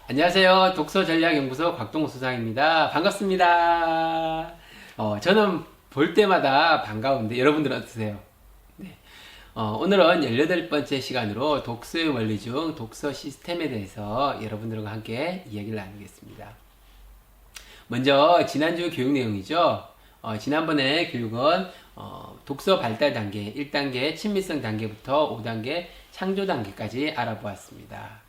안녕하세요. 독서전략연구소 곽동호 소장입니다. 반갑습니다. 저는 볼 때마다 반가운데 여러분들은 어떠세요? 네. 오늘은 18번째 시간으로 독서의 원리 중 독서 시스템에 대해서 여러분들과 함께 이야기를 나누겠습니다. 먼저 지난주 교육 내용이죠. 지난번에 교육은 독서 발달 단계 1단계 친밀성 단계부터 5단계 창조 단계까지 알아보았습니다.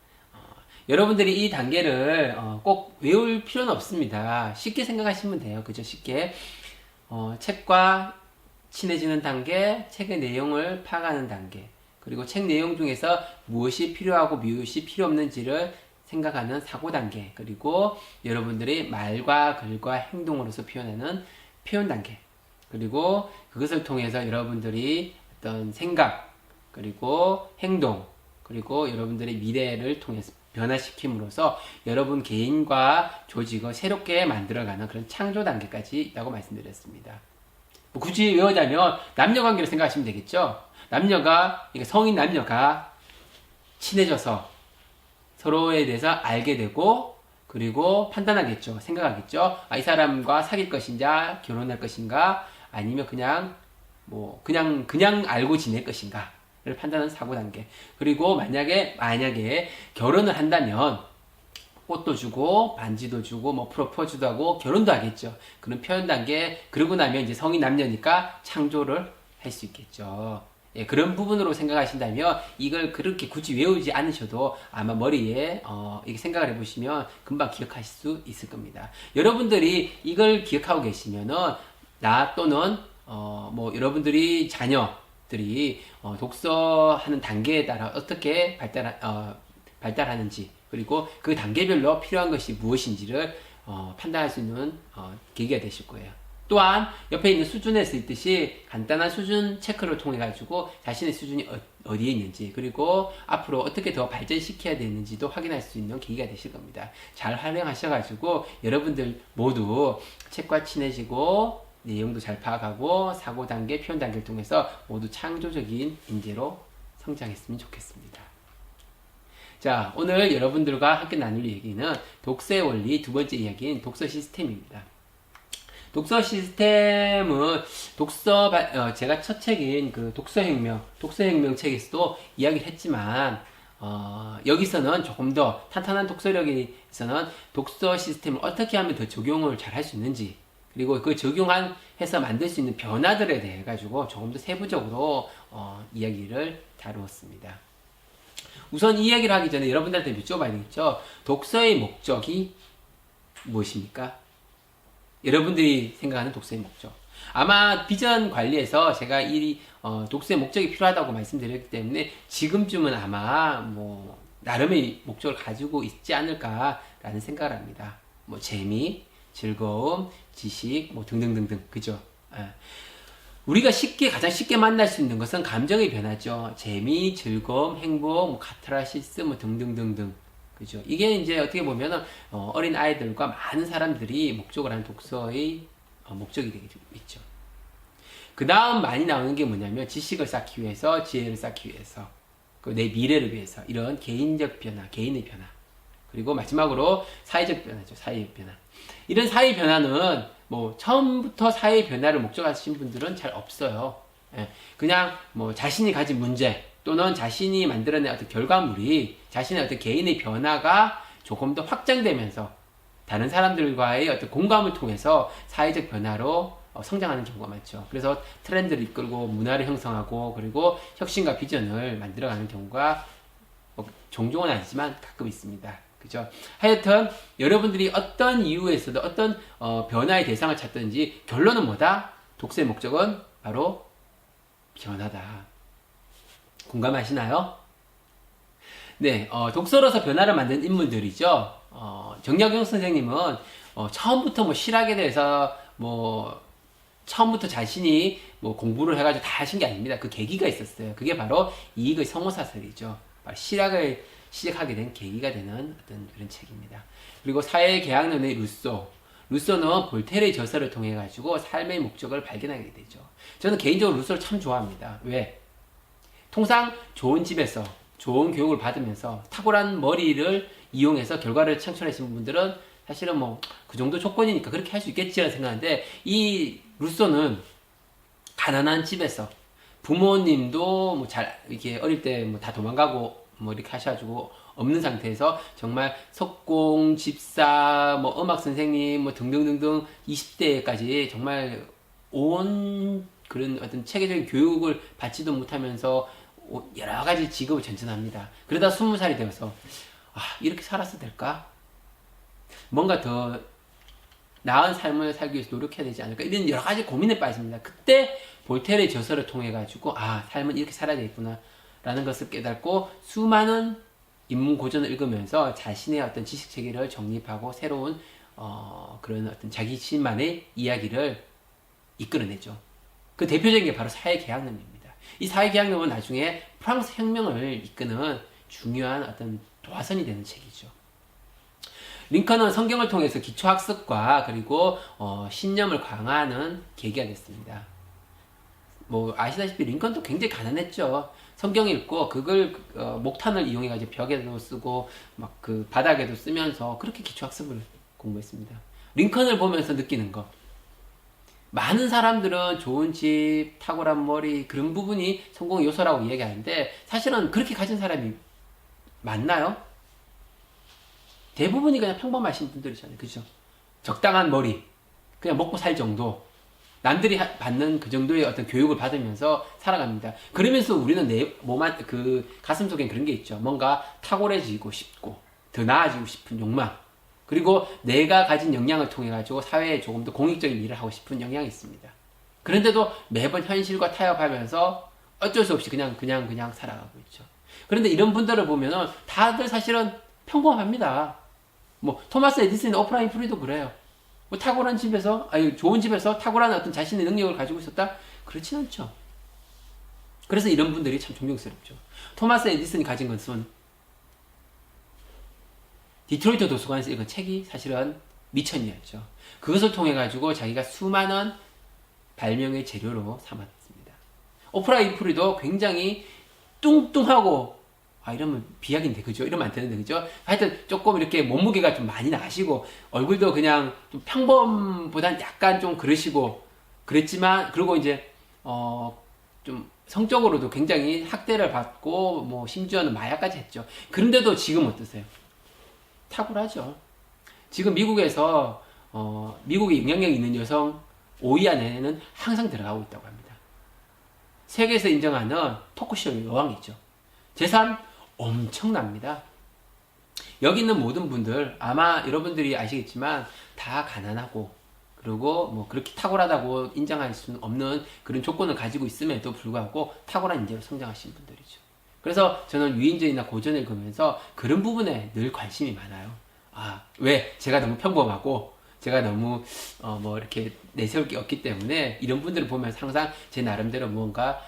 여러분들이 이 단계를 꼭 외울 필요는 없습니다. 쉽게 생각하시면 돼요. 그죠? 쉽게 책과 친해지는 단계, 책의 내용을 파악하는 단계, 그리고 책 내용 중에서 무엇이 필요하고 무엇이 필요 없는지를 생각하는 사고 단계, 그리고 여러분들이 말과 글과 행동으로서 표현하는 표현 단계, 그리고 그것을 통해서 여러분들이 어떤 생각, 그리고 행동, 그리고 여러분들의 미래를 통해서 변화시킴으로써 여러분 개인과 조직을 새롭게 만들어가는 그런 창조 단계까지 있다고 말씀드렸습니다. 뭐 굳이 외우자면 남녀관계를 생각하시면 되겠죠. 성인 남녀가 친해져서 서로에 대해서 알게 되고, 그리고 판단하겠죠. 생각하겠죠. 이 사람과 사귈 것인가, 결혼할 것인가, 아니면 그냥 알고 지낼 것인가. 를 판단하는 사고 단계. 그리고 만약에 결혼을 한다면 꽃도 주고 반지도 주고 뭐 프로포즈도 하고 결혼도 하겠죠. 그런 표현 단계. 그러고 나면 이제 성인 남녀니까 창조를 할 수 있겠죠. 예, 그런 부분으로 생각하신다면 이걸 그렇게 굳이 외우지 않으셔도 아마 머리에 이렇게 생각을 해보시면 금방 기억하실 수 있을 겁니다. 여러분들이 이걸 기억하고 계시면은 나 또는 여러분들이 자녀들이 독서하는 단계에 따라 어떻게 발달하는지, 그리고 그 단계별로 필요한 것이 무엇인지를 판단할 수 있는 계기가 되실 거예요. 또한 옆에 있는 수준에 서 있듯이 간단한 수준 체크를 통해 가지고 자신의 수준이 어디에 있는지, 그리고 앞으로 어떻게 더 발전시켜야 되는지도 확인할 수 있는 계기가 되실 겁니다. 잘 활용하셔가지고 여러분들 모두 책과 친해지고 내용도 잘 파악하고 사고 단계, 표현 단계를 통해서 모두 창조적인 인재로 성장했으면 좋겠습니다. 자, 오늘 여러분들과 함께 나눌 얘기는 독서의 원리 두 번째 이야기인 독서 시스템입니다. 독서 시스템은 제가 첫 책인 그 독서혁명 책에서도 이야기를 했지만, 여기서는 조금 더 탄탄한 독서력에서는 독서 시스템을 어떻게 하면 더 적용을 잘 할 수 있는지, 그리고 그 적용해서 만들 수 있는 변화들에 대해 가지고 조금 더 세부적으로 이야기를 다루었습니다. 우선 이 이야기를 하기 전에 여러분들한테 여쭤봐야 되겠죠. 독서의 목적이 무엇입니까? 여러분들이 생각하는 독서의 목적. 아마 비전 관리에서 제가 이 독서의 목적이 필요하다고 말씀드렸기 때문에 지금쯤은 아마 나름의 목적을 가지고 있지 않을까라는 생각을 합니다. 재미, 즐거움, 지식, 등등등등. 그죠? 우리가 가장 쉽게 만날 수 있는 것은 감정의 변화죠. 재미, 즐거움, 행복, 카타르시스, 등등등등. 그죠? 이게 이제 어떻게 보면은, 어린 아이들과 많은 사람들이 목적을 하는 독서의 목적이 되겠죠. 그 다음 많이 나오는 게 뭐냐면, 지식을 쌓기 위해서, 지혜를 쌓기 위해서, 내 미래를 위해서, 이런 개인적 변화, 개인의 변화. 그리고 마지막으로 사회적 변화죠. 사회의 변화. 이런 사회 변화는 처음부터 사회 변화를 목적하신 분들은 잘 없어요. 그냥 자신이 가진 문제 또는 자신이 만들어낸 어떤 결과물이 자신의 어떤 개인의 변화가 조금 더 확장되면서 다른 사람들과의 어떤 공감을 통해서 사회적 변화로 성장하는 경우가 많죠. 그래서 트렌드를 이끌고 문화를 형성하고, 그리고 혁신과 비전을 만들어가는 경우가 종종은 아니지만 가끔 있습니다. 그죠? 하여튼 여러분들이 어떤 이유에서도 어떤 변화의 대상을 찾든지 결론은 뭐다? 독서의 목적은 바로 변화다. 공감하시나요? 네, 독서로서 변화를 만든 인물들이죠. 정약용 선생님은 처음부터 실학에 대해서 처음부터 자신이 공부를 해가지고 다 하신 게 아닙니다. 그 계기가 있었어요. 그게 바로 이익의 성호사설이죠. 바로 실학을 시작하게 된 계기가 되는 어떤 그런 책입니다. 그리고 사회계약론의 루소는 볼테르의 저서를 통해 가지고 삶의 목적을 발견하게 되죠. 저는 개인적으로 루소를 참 좋아합니다. 왜? 통상 좋은 집에서 좋은 교육을 받으면서 탁월한 머리를 이용해서 결과를 창출하시는 분들은 사실은 뭐 그 정도 조건이니까 그렇게 할 수 있겠지라는 생각하는데, 이 루소는 가난한 집에서 부모님도 뭐 잘 이렇게 어릴 때 뭐 다 도망가고 뭐 이렇게 하셔가지고 없는 상태에서 정말 석공, 집사, 뭐 음악 선생님 뭐 등등등등 20대까지 정말 온 그런 어떤 체계적인 교육을 받지도 못하면서 여러 가지 직업을 전전합니다. 그러다 20살이 되어서 이렇게 살아서 될까? 뭔가 더 나은 삶을 살기 위해서 노력해야 되지 않을까? 이런 여러 가지 고민에 빠집니다. 그때 볼테르의 저서를 통해 가지고 삶은 이렇게 살아야 되겠구나 라는 것을 깨닫고 수많은 인문 고전을 읽으면서 자신의 어떤 지식 체계를 정립하고 새로운 그런 어떤 자기 자신만의 이야기를 이끌어내죠. 그 대표적인 게 바로 사회계약론입니다. 이 사회계약론은 나중에 프랑스 혁명을 이끄는 중요한 어떤 도화선이 되는 책이죠. 링컨은 성경을 통해서 기초학습과 그리고 신념을 강화하는 계기가 됐습니다. 뭐 아시다시피 링컨도 굉장히 가난했죠. 성경 읽고 그걸 목탄을 이용해가지고 벽에도 쓰고 막 그 바닥에도 쓰면서 그렇게 기초학습을 공부했습니다. 링컨을 보면서 느끼는 거, 많은 사람들은 좋은 집, 탁월한 머리 그런 부분이 성공의 요소라고 이야기하는데 사실은 그렇게 가진 사람이 많나요? 대부분이 그냥 평범하신 분들이잖아요. 그죠? 적당한 머리, 그냥 먹고 살 정도, 남들이 받는 그 정도의 어떤 교육을 받으면서 살아갑니다. 그러면서 우리는 그 가슴 속엔 그런 게 있죠. 뭔가 탁월해지고 싶고, 더 나아지고 싶은 욕망, 그리고 내가 가진 역량을 통해 가지고 사회에 조금 더 공익적인 일을 하고 싶은 역량이 있습니다. 그런데도 매번 현실과 타협하면서 어쩔 수 없이 그냥 살아가고 있죠. 그런데 이런 분들을 보면은 다들 사실은 평범합니다. 뭐 토마스 에디슨의 오프라 프리도 그래요. 뭐 탁월한 집에서, 좋은 집에서 탁월한 어떤 자신의 능력을 가지고 있었다? 그렇진 않죠. 그래서 이런 분들이 참 존경스럽죠. 토마스 에디슨이 가진 것은 디트로이트 도서관에서 읽은 책이 사실은 미천이었죠. 그것을 통해 가지고 자기가 수많은 발명의 재료로 삼았습니다. 오프라 윈프리도 굉장히 뚱뚱하고, 이러면 비약인데, 그죠? 이러면 안 되는데, 그죠? 하여튼 조금 이렇게 몸무게가 좀 많이 나시고, 얼굴도 그냥 좀 평범보단 약간 좀 그러시고, 그랬지만, 그리고 이제, 좀 성적으로도 굉장히 학대를 받고, 뭐, 심지어는 마약까지 했죠. 그런데도 지금 어떠세요? 탁월하죠. 지금 미국에서, 미국에 영향력 있는 여성 5위 안에는 항상 들어가고 있다고 합니다. 세계에서 인정하는 토크쇼의 여왕이죠. 재산 엄청납니다. 여기 있는 모든 분들 아마 여러분들이 아시겠지만 다 가난하고, 그리고 뭐 그렇게 탁월하다고 인정할 수는 없는 그런 조건을 가지고 있음에도 불구하고 탁월한 인재로 성장하신 분들이죠. 그래서 저는 유인전이나 고전을 읽으면서 그런 부분에 늘 관심이 많아요. 왜? 제가 너무 평범하고 제가 너무 뭐 이렇게 내세울 게 없기 때문에 이런 분들을 보면서 항상 제 나름대로 무언가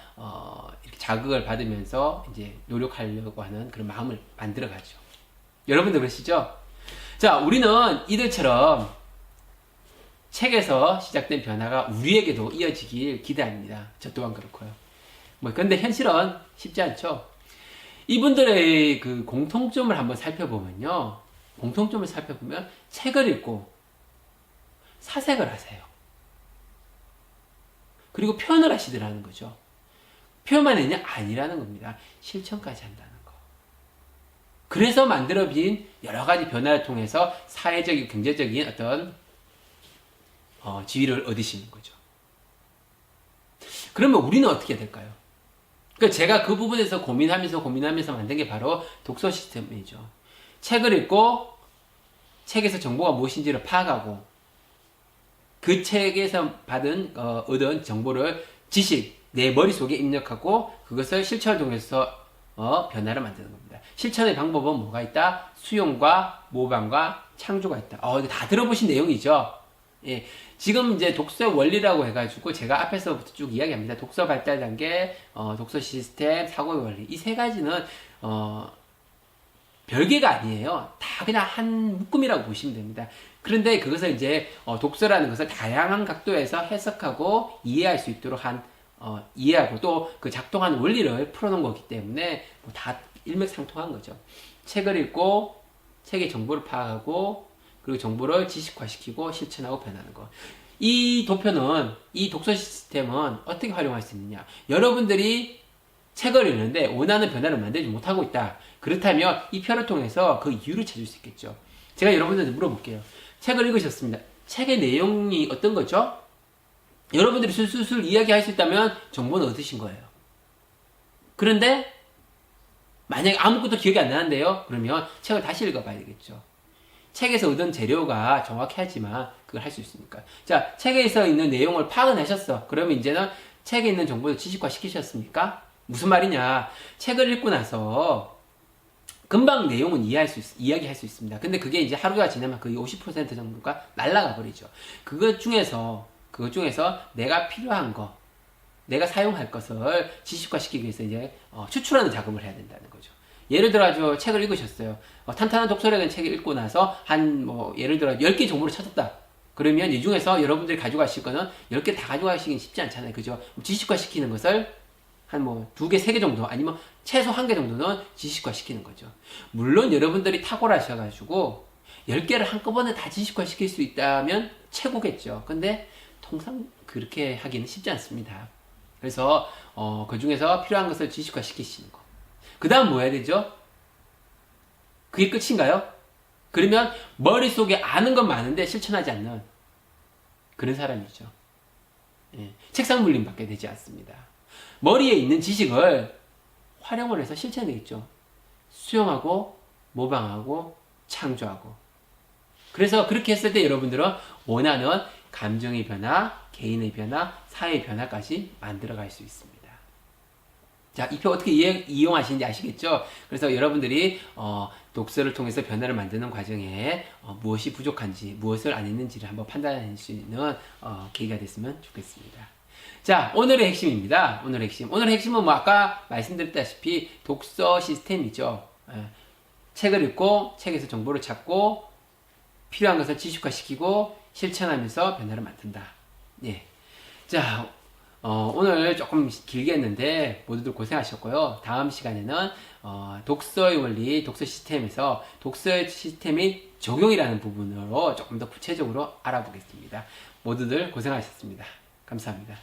이렇게 자극을 받으면서 이제 노력하려고 하는 그런 마음을 만들어가죠. 여러분들 그러시죠? 자, 우리는 이들처럼 책에서 시작된 변화가 우리에게도 이어지길 기대합니다. 저 또한 그렇고요. 근데 현실은 쉽지 않죠. 이분들의 그 공통점을 한번 살펴보면 책을 읽고 사색을 하세요. 그리고 표현을 하시더라는 거죠. 표현만 했냐? 아니라는 겁니다. 실천까지 한다는 거. 그래서 만들어진 여러 가지 변화를 통해서 사회적인, 경제적인 어떤 지위를 얻으시는 거죠. 그러면 우리는 어떻게 될까요? 그러니까 제가 그 부분에서 고민하면서 만든 게 바로 독서 시스템이죠. 책을 읽고 책에서 정보가 무엇인지를 파악하고 그 책에서 얻은 정보를 내 머릿속에 입력하고 그것을 실천을 통해서 변화를 만드는 겁니다. 실천의 방법은 뭐가 있다? 수용과 모방과 창조가 있다. 다 들어보신 내용이죠. 예. 지금 이제 독서의 원리라고 해가지고 제가 앞에서부터 쭉 이야기합니다. 독서 발달 단계, 독서 시스템, 사고의 원리. 이 세 가지는, 별개가 아니에요. 다 그냥 한 묶음이라고 보시면 됩니다. 그런데 그것을 이제, 독서라는 것을 다양한 각도에서 해석하고 이해할 수 있도록 이해하고 또 그 작동하는 원리를 풀어놓은 거기 때문에 다 일맥상통한 거죠. 책을 읽고 책의 정보를 파악하고 그리고 정보를 지식화시키고 실천하고 변하는 거. 이 도표는, 이 독서 시스템은 어떻게 활용할 수 있느냐. 여러분들이 책을 읽는데 원하는 변화를 만들지 못하고 있다. 그렇다면 이 표를 통해서 그 이유를 찾을 수 있겠죠. 제가 여러분들한테 물어볼게요. 책을 읽으셨습니다. 책의 내용이 어떤 거죠? 여러분들이 술술술 이야기할 수 있다면 정보는 얻으신 거예요. 그런데 만약에 아무것도 기억이 안 나는데요? 그러면 책을 다시 읽어봐야 되겠죠. 책에서 얻은 재료가 정확히 하지만 그걸 할 수 있으니까. 자, 책에서 있는 내용을 파악은 하셨어. 그러면 이제는 책에 있는 정보를 지식화 시키셨습니까? 무슨 말이냐. 책을 읽고 나서 금방 내용은 이야기할 수 있습니다. 근데 그게 이제 하루가 지나면 거의 50% 정도가 날아가 버리죠. 그것 중에서 내가 필요한 거, 내가 사용할 것을 지식화 시키기 위해서 이제 추출하는 작업을 해야 된다는 거죠. 예를 들어 아주 책을 읽으셨어요. 탄탄한 독서력은 책을 읽고 나서 예를 들어 10개 정보를 찾았다. 그러면 이 중에서 여러분들이 가져가실 거는 10개 다 가져가시긴 쉽지 않잖아요. 그죠? 지식화 시키는 것을 한 2개, 3개 정도, 아니면 최소 1개 정도는 지식화 시키는 거죠. 물론 여러분들이 탁월하셔가지고 10개를 한꺼번에 다 지식화 시킬 수 있다면 최고겠죠. 근데 통상 그렇게 하기는 쉽지 않습니다. 그래서 그 중에서 필요한 것을 지식화 시키시는 거. 그 다음 뭐 해야 되죠? 그게 끝인가요? 그러면 머릿속에 아는 건 많은데 실천하지 않는 그런 사람이죠. 예, 책상 물림 받게 되지 않습니다. 머리에 있는 지식을 활용을 해서 실천되겠죠. 수용하고 모방하고 창조하고. 그래서 그렇게 했을 때 여러분들은 원하는 감정의 변화, 개인의 변화, 사회의 변화까지 만들어갈 수 있습니다. 자, 이 표 어떻게 이용하시는지 아시겠죠? 그래서 여러분들이 독서를 통해서 변화를 만드는 과정에 무엇이 부족한지, 무엇을 안 했는지를 한번 판단할 수 있는 계기가 됐으면 좋겠습니다. 자, 오늘의 핵심입니다. 오늘의 핵심은 아까 말씀드렸다시피 독서 시스템이죠. 책을 읽고 책에서 정보를 찾고 필요한 것을 지식화시키고 실천하면서 변화를 만든다. 예. 자, 오늘 조금 길게 했는데 모두들 고생하셨고요. 다음 시간에는 독서의 원리, 독서 시스템에서 독서 시스템의 적용이라는 부분으로 조금 더 구체적으로 알아보겠습니다. 모두들 고생하셨습니다. 감사합니다.